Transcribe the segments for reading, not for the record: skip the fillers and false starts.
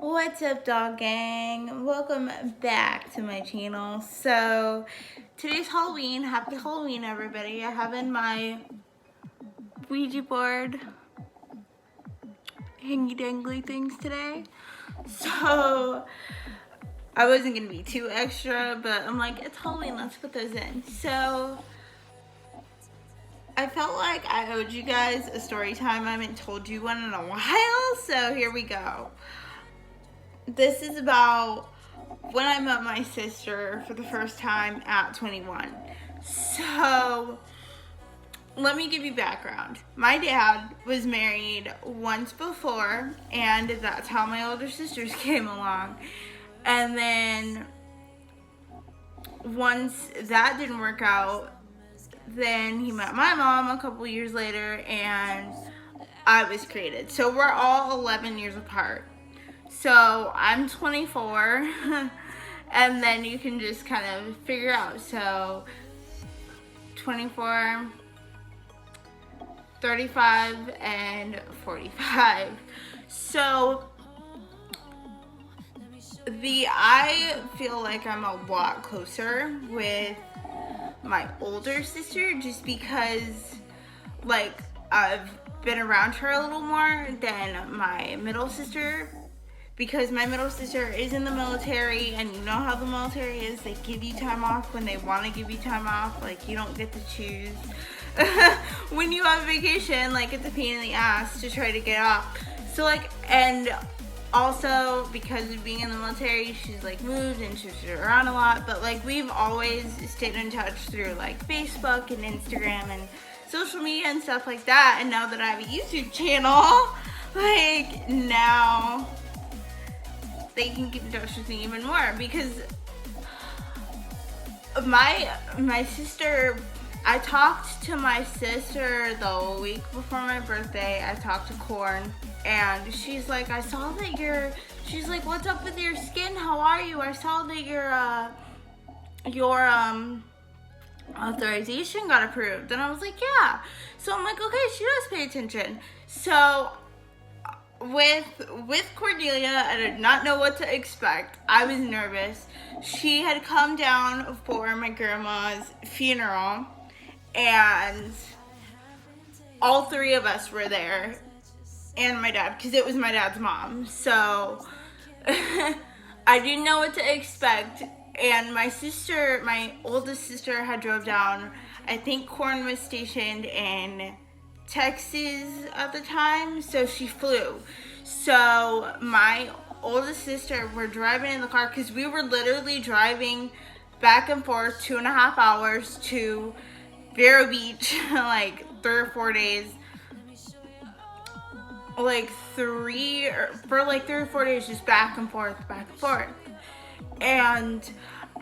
What's up, dog gang? Welcome back to my channel. So today's Halloween. Happy Halloween, everybody. I have in my Ouija board hangy dangly things today. So I wasn't gonna be too extra, but I'm like, it's Halloween, let's put those in. So I felt like I owed you guys a story time. I haven't told you one in a while, so here we go. This is about when I met my sister for the first time at 21. So let me give you background. My dad was married once before, and that's how my older sisters came along. And then once that didn't work out, then he met my mom a couple years later, and I was created. So we're all 11 years apart. So I'm 24, and then you can just kind of figure out. So 24, 35, and 45. So I feel like I'm a lot closer with my older sister just because, like, I've been around her a little more than my middle sister. Because my middle sister is in the military, and you know how the military is. They give you time off when they want to give you time off. Like, you don't get to choose. When you have a vacation, like, it's a pain in the ass to try to get off. So, like, and also because of being in the military, she's, like, moved and she's around a lot. But, like, we've always stayed in touch through, like, Facebook and Instagram and social media and stuff like that. And now that I have a YouTube channel, like, now they can keep in touch with me even more, because my sister, I talked to my sister the week before my birthday. I talked to Corn, and she's like, I saw that she's like, what's up with your skin? How are you? I saw that your authorization got approved. And I was like, yeah. So I'm like, okay, she does pay attention. So with Cordelia, I did not know what to expect. I was nervous. She had come down for my grandma's funeral, and all three of us were there, and my dad, because it was my dad's mom. So I didn't know what to expect. And my oldest sister had drove down. I think Corn was stationed in Texas at the time, so she flew. So my oldest sister, we're driving in the car, because we were literally driving back and forth 2.5 hours to Vero Beach, like 3 or 4 days, for 3 or 4 days, just back and forth. And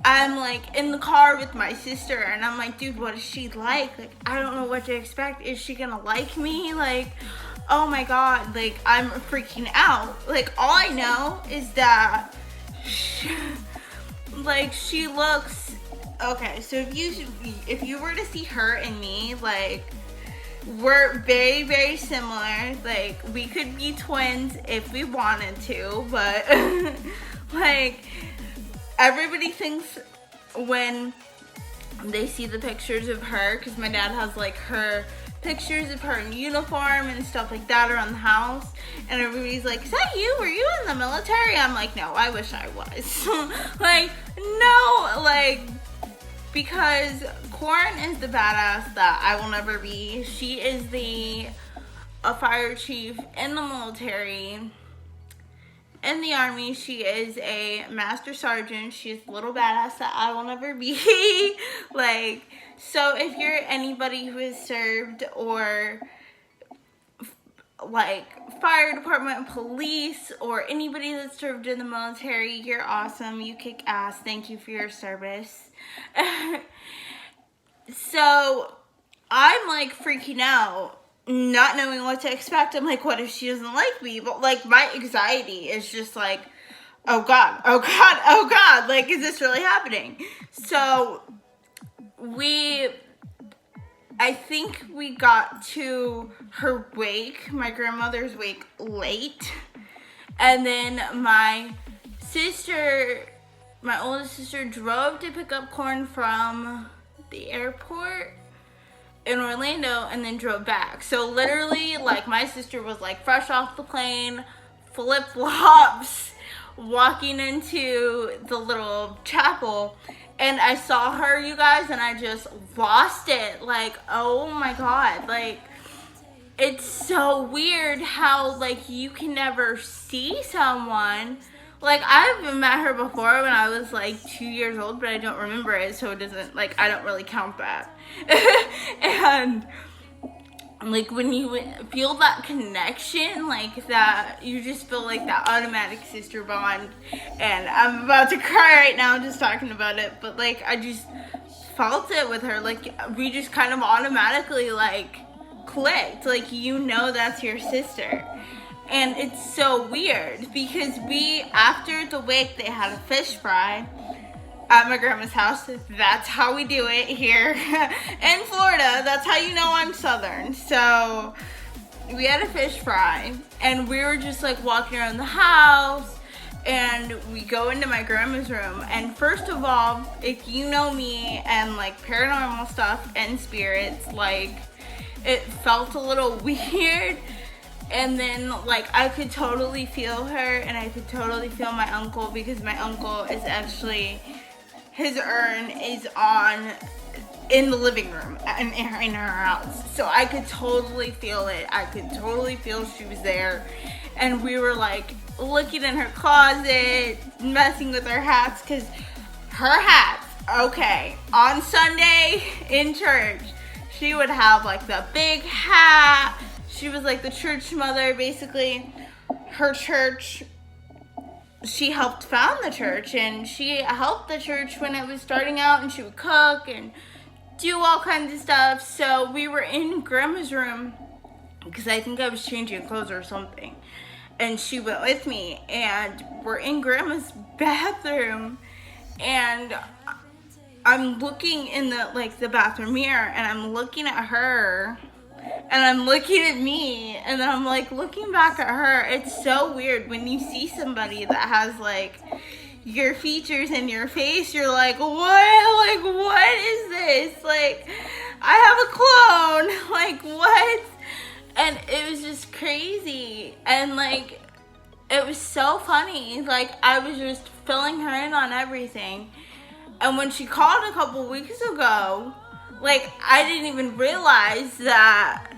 I'm like in the car with my sister, and I'm like, dude, what is she like? Like, I don't know what to expect. Is she gonna like me? Like, oh my god, like, I'm freaking out. Like, all I know is that she looks okay. So if you were to see her and me, like, we're very, very similar. Like, we could be twins if we wanted to, but like, everybody thinks when they see the pictures of her, because my dad has, like, her pictures of her in uniform and stuff like that around the house, and everybody's like, is that you? Were you in the military? I'm like, no, I wish I was. Like, no, like, because Corn is the badass that I will never be. She is a fire chief in the military. In the Army, she is a master sergeant. She's a little badass that I will never be. Like, so if you're anybody who has served, or like fire department, police, or anybody that served in the military, you're awesome. You kick ass. Thank you for your service. So I'm like freaking out, not knowing what to expect. I'm like, what if she doesn't like me? But, like, my anxiety is just like, oh god, oh god, oh god, like, is this really happening? So I think we got to her wake, my grandmother's wake, late, And then my oldest sister drove to pick up corn from the airport in Orlando and then drove back. So literally, like, my sister was like fresh off the plane, flip-flops, walking into the little chapel, and I saw her, you guys, and I just lost it. Like, oh my God, like, it's so weird how, like, you can never see someone. Like, I've met her before when I was, like, 2 years old, but I don't remember it, so it doesn't, like, I don't really count that. And, like, when you feel that connection, like, that, you just feel like that automatic sister bond. And I'm about to cry right now just talking about it, but, like, I just felt it with her. Like, we just kind of automatically, like, clicked. Like, you know that's your sister. And it's so weird because after the wake, they had a fish fry at my grandma's house. That's how we do it here in Florida. That's how you know I'm Southern. So we had a fish fry, and we were just like walking around the house, and we go into my grandma's room. And first of all, if you know me and like paranormal stuff and spirits, like, it felt a little weird. And then, like, I could totally feel her, and I could totally feel my uncle, because my uncle is actually, his urn is in the living room in her house. So I could totally feel it. I could totally feel she was there. And we were, like, looking in her closet, messing with her hats, because her hats, okay, on Sunday in church, she would have, like, the big hat. She was like the church mother, basically. Her church, she helped found the church, and she helped the church when it was starting out, and she would cook and do all kinds of stuff. So we were in Grandma's room, because I think I was changing clothes or something, and she went with me, and we're in Grandma's bathroom, and I'm looking in the bathroom mirror, and I'm looking at her, and I'm looking at me, and then I'm like looking back at her. It's so weird when you see somebody that has like your features in your face. You're like, what? Like, what is this? Like, I have a clone. Like, what? And it was just crazy. And like, it was so funny. Like, I was just filling her in on everything. And when she called a couple weeks ago, like, I didn't even realize that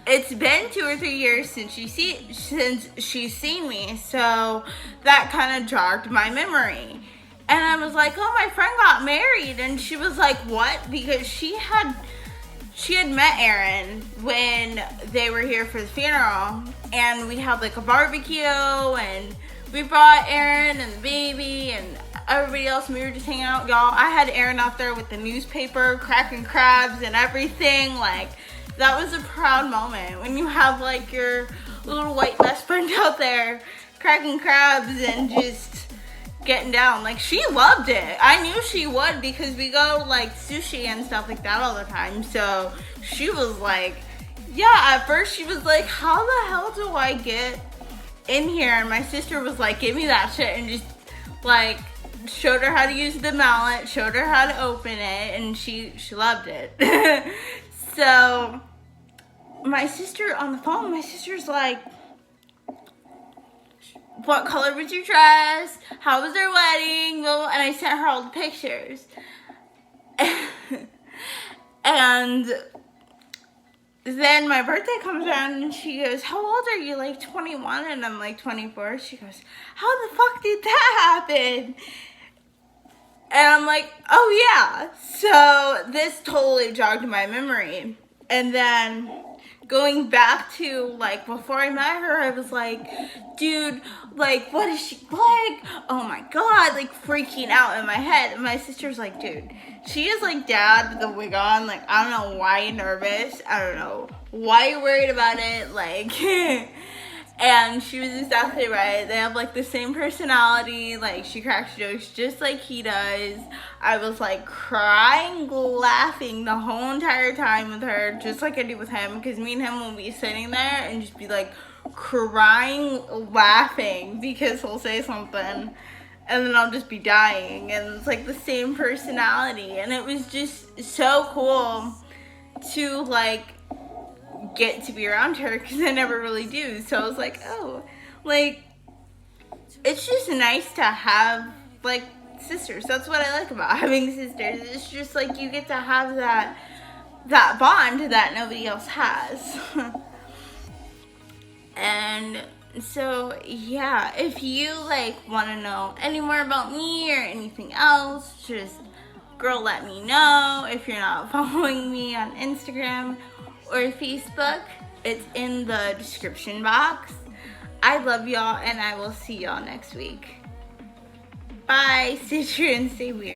it's been 2 or 3 years since she's seen me. So that kind of jogged my memory. And I was like, oh, my friend got married. And she was like, what? Because she had met Aaron when they were here for the funeral. And we had like a barbecue, and we brought Aaron and the baby and everybody else, and we were just hanging out, y'all. I had Aaron out there with the newspaper, cracking crabs and everything. Like, that was a proud moment when you have like your little white best friend out there cracking crabs and just getting down. Like, she loved it. I knew she would, because we go like sushi and stuff like that all the time. So she was like, yeah, at first she was like, how the hell do I get in here? And my sister was like, give me that shit, and just like showed her how to use the mallet, showed her how to open it, and she loved it. So my sister on the phone, my sister's like, what color was your dress? How was their wedding? And I sent her all the pictures. And then my birthday comes around, and she goes, how old are you? Like 21? And I'm like 24. She goes, how the fuck did that happen? And I'm like, oh yeah. So this totally jogged my memory. And then going back to like before I met her, I was like, dude, like, what is she like? Oh my God, like freaking out in my head. And my sister's like, dude, she is like dad with the wig on. Like, I don't know why you're nervous. I don't know why you're worried about it. Like, and she was exactly right. They have like the same personality. Like, she cracks jokes just like he does. I was like crying, laughing the whole entire time with her, just like I do with him. Because me and him will be sitting there and just be like crying, laughing because he'll say something and then I'll just be dying, and it's like the same personality, and it was just so cool to like get to be around her because I never really do. So I was like, oh, like it's just nice to have like sisters. That's what I like about having sisters. It's just like you get to have that bond that nobody else has. And so yeah, if you like want to know any more about me or anything else, just girl, let me know. If you're not following me on Instagram or Facebook, it's in the description box. I love y'all, and I will see y'all next week. Bye. Stay true and stay weird.